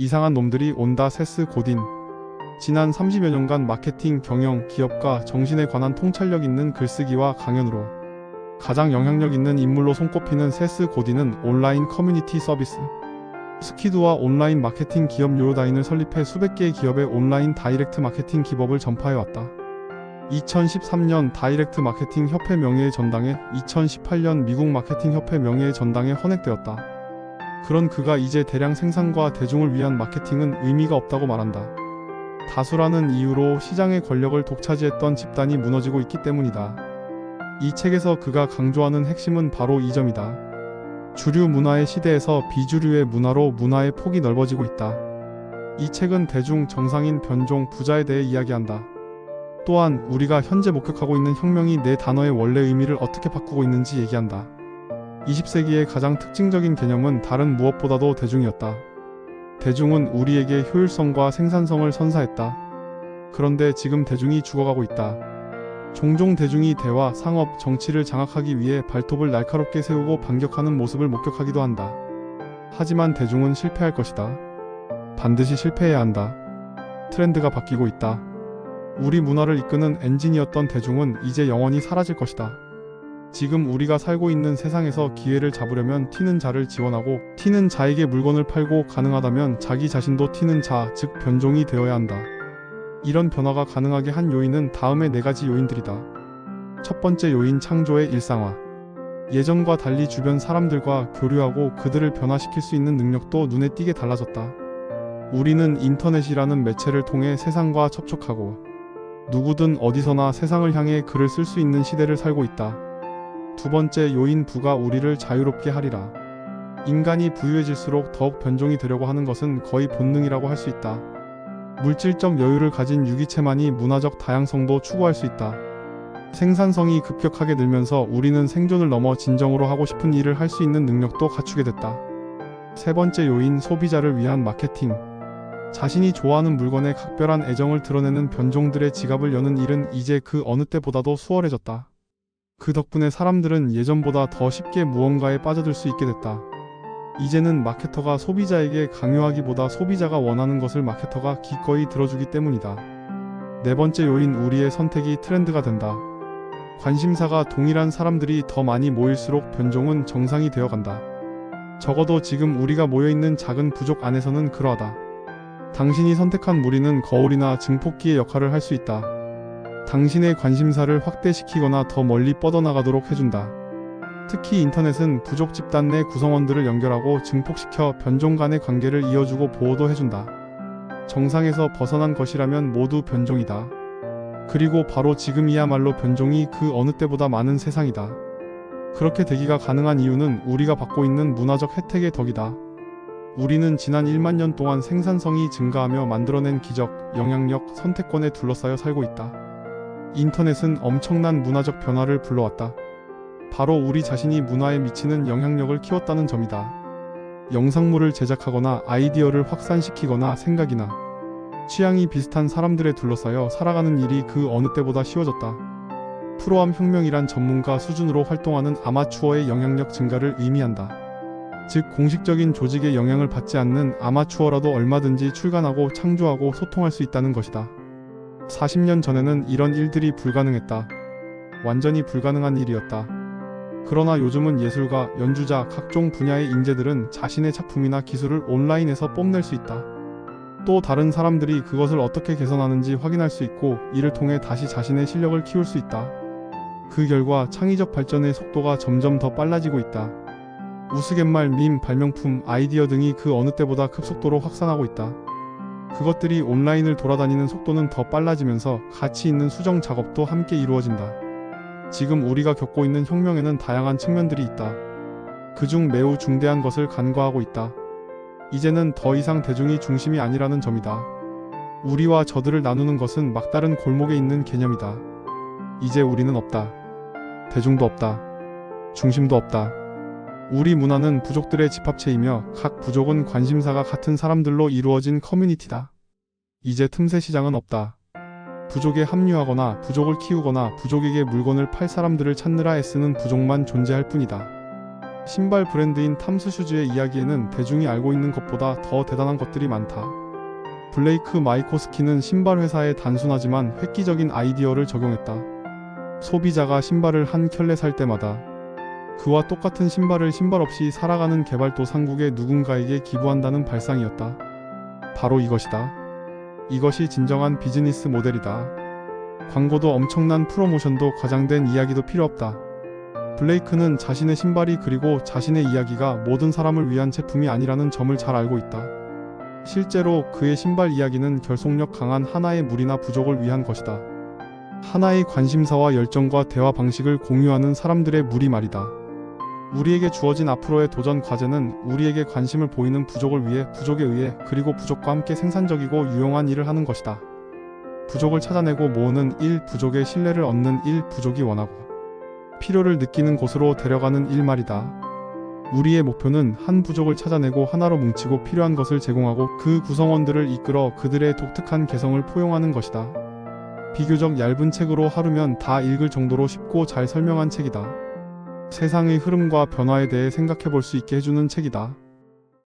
이상한 놈들이 온다. 세스 고딘. 지난 30여 년간 마케팅, 경영, 기업가, 정신에 관한 통찰력 있는 글쓰기와 강연으로 가장 영향력 있는 인물로 손꼽히는 세스 고딘은 온라인 커뮤니티 서비스 스키드와 온라인 마케팅 기업 요요다인을 설립해 수백 개의 기업의 온라인 다이렉트 마케팅 기법을 전파해왔다. 2013년 다이렉트 마케팅 협회 명예의 전당에 2018년 미국 마케팅 협회 명예의 전당에 헌액되었다. 그런 그가 이제 대량 생산과 대중을 위한 마케팅은 의미가 없다고 말한다. 다수라는 이유로 시장의 권력을 독차지했던 집단이 무너지고 있기 때문이다. 이 책에서 그가 강조하는 핵심은 바로 이 점이다. 주류 문화의 시대에서 비주류의 문화로 문화의 폭이 넓어지고 있다. 이 책은 대중, 정상인, 변종, 부자에 대해 이야기한다. 또한 우리가 현재 목격하고 있는 혁명이 네 단어의 원래 의미를 어떻게 바꾸고 있는지 얘기한다. 20세기의 가장 특징적인 개념은 다른 무엇보다도 대중이었다. 대중은 우리에게 효율성과 생산성을 선사했다. 그런데 지금 대중이 죽어가고 있다. 종종 대중이 대화, 상업, 정치를 장악하기 위해 발톱을 날카롭게 세우고 반격하는 모습을 목격하기도 한다. 하지만 대중은 실패할 것이다. 반드시 실패해야 한다. 트렌드가 바뀌고 있다. 우리 문화를 이끄는 엔진이었던 대중은 이제 영원히 사라질 것이다. 지금 우리가 살고 있는 세상에서 기회를 잡으려면 튀는 자를 지원하고 튀는 자에게 물건을 팔고 가능하다면 자기 자신도 튀는 자, 즉 변종이 되어야 한다. 이런 변화가 가능하게 한 요인은 다음의 4가지 요인들이다. 첫 번째 요인, 창조의 일상화. 예전과 달리 주변 사람들과 교류하고 그들을 변화시킬 수 있는 능력도 눈에 띄게 달라졌다. 우리는 인터넷이라는 매체를 통해 세상과 접촉하고 누구든 어디서나 세상을 향해 글을 쓸 수 있는 시대를 살고 있다. 두 번째 요인, 부가 우리를 자유롭게 하리라. 인간이 부유해질수록 더욱 변종이 되려고 하는 것은 거의 본능이라고 할 수 있다. 물질적 여유를 가진 유기체만이 문화적 다양성도 추구할 수 있다. 생산성이 급격하게 늘면서 우리는 생존을 넘어 진정으로 하고 싶은 일을 할 수 있는 능력도 갖추게 됐다. 세 번째 요인, 소비자를 위한 마케팅. 자신이 좋아하는 물건에 각별한 애정을 드러내는 변종들의 지갑을 여는 일은 이제 그 어느 때보다도 수월해졌다. 그 덕분에 사람들은 예전보다 더 쉽게 무언가에 빠져들 수 있게 됐다. 이제는 마케터가 소비자에게 강요하기보다 소비자가 원하는 것을 마케터가 기꺼이 들어주기 때문이다. 네 번째 요인, 우리의 선택이 트렌드가 된다. 관심사가 동일한 사람들이 더 많이 모일수록 변종은 정상이 되어간다. 적어도 지금 우리가 모여있는 작은 부족 안에서는 그러하다. 당신이 선택한 무리는 거울이나 증폭기의 역할을 할 수 있다. 당신의 관심사를 확대시키거나 더 멀리 뻗어나가도록 해준다. 특히 인터넷은 부족 집단 내 구성원들을 연결하고 증폭시켜 변종 간의 관계를 이어주고 보호도 해준다. 정상에서 벗어난 것이라면 모두 변종이다. 그리고 바로 지금이야말로 변종이 그 어느 때보다 많은 세상이다. 그렇게 되기가 가능한 이유는 우리가 받고 있는 문화적 혜택의 덕이다. 우리는 지난 1만 년 동안 생산성이 증가하며 만들어낸 기적, 영향력, 선택권에 둘러싸여 살고 있다. 인터넷은 엄청난 문화적 변화를 불러왔다. 바로 우리 자신이 문화에 미치는 영향력을 키웠다는 점이다. 영상물을 제작하거나 아이디어를 확산시키거나 생각이나 취향이 비슷한 사람들에 둘러싸여 살아가는 일이 그 어느 때보다 쉬워졌다. 프로암 혁명이란 전문가 수준으로 활동하는 아마추어의 영향력 증가를 의미한다. 즉 공식적인 조직의 영향을 받지 않는 아마추어라도 얼마든지 출간하고 창조하고 소통할 수 있다는 것이다. 40년 전에는 이런 일들이 불가능했다. 완전히 불가능한 일이었다. 그러나 요즘은 예술가, 연주자, 각종 분야의 인재들은 자신의 작품이나 기술을 온라인에서 뽐낼 수 있다. 또 다른 사람들이 그것을 어떻게 개선하는지 확인할 수 있고 이를 통해 다시 자신의 실력을 키울 수 있다. 그 결과 창의적 발전의 속도가 점점 더 빨라지고 있다. 우스갯말, 밈, 발명품, 아이디어 등이 그 어느 때보다 급속도로 확산하고 있다. 그것들이 온라인을 돌아다니는 속도는 더 빨라지면서 가치 있는 수정 작업도 함께 이루어진다. 지금 우리가 겪고 있는 혁명에는 다양한 측면들이 있다. 그중 매우 중대한 것을 간과하고 있다. 이제는 더 이상 대중이 중심이 아니라는 점이다. 우리와 저들을 나누는 것은 막다른 골목에 있는 개념이다. 이제 우리는 없다. 대중도 없다. 중심도 없다. 우리 문화는 부족들의 집합체이며 각 부족은 관심사가 같은 사람들로 이루어진 커뮤니티다. 이제 틈새 시장은 없다. 부족에 합류하거나 부족을 키우거나 부족에게 물건을 팔 사람들을 찾느라 애쓰는 부족만 존재할 뿐이다. 신발 브랜드인 탐스 슈즈의 이야기에는 대중이 알고 있는 것보다 더 대단한 것들이 많다. 블레이크 마이코스키는 신발 회사에 단순하지만 획기적인 아이디어를 적용했다. 소비자가 신발을 한 켤레 살 때마다 그와 똑같은 신발을 신발 없이 살아가는 개발도상국의 누군가에게 기부한다는 발상이었다. 바로 이것이다. 이것이 진정한 비즈니스 모델이다. 광고도 엄청난 프로모션도 과장된 이야기도 필요 없다. 블레이크는 자신의 신발이 그리고 자신의 이야기가 모든 사람을 위한 제품이 아니라는 점을 잘 알고 있다. 실제로 그의 신발 이야기는 결속력 강한 하나의 무리나 부족을 위한 것이다. 하나의 관심사와 열정과 대화 방식을 공유하는 사람들의 무리 말이다. 우리에게 주어진 앞으로의 도전 과제는 우리에게 관심을 보이는 부족을 위해 부족에 의해 그리고 부족과 함께 생산적이고 유용한 일을 하는 것이다. 부족을 찾아내고 모으는 일, 부족의 신뢰를 얻는 일, 부족이 원하고 필요를 느끼는 곳으로 데려가는 일 말이다. 우리의 목표는 한 부족을 찾아내고 하나로 뭉치고 필요한 것을 제공하고 그 구성원들을 이끌어 그들의 독특한 개성을 포용하는 것이다. 비교적 얇은 책으로 하루면 다 읽을 정도로 쉽고 잘 설명한 책이다. 세상의 흐름과 변화에 대해 생각해 볼 수 있게 해주는 책이다.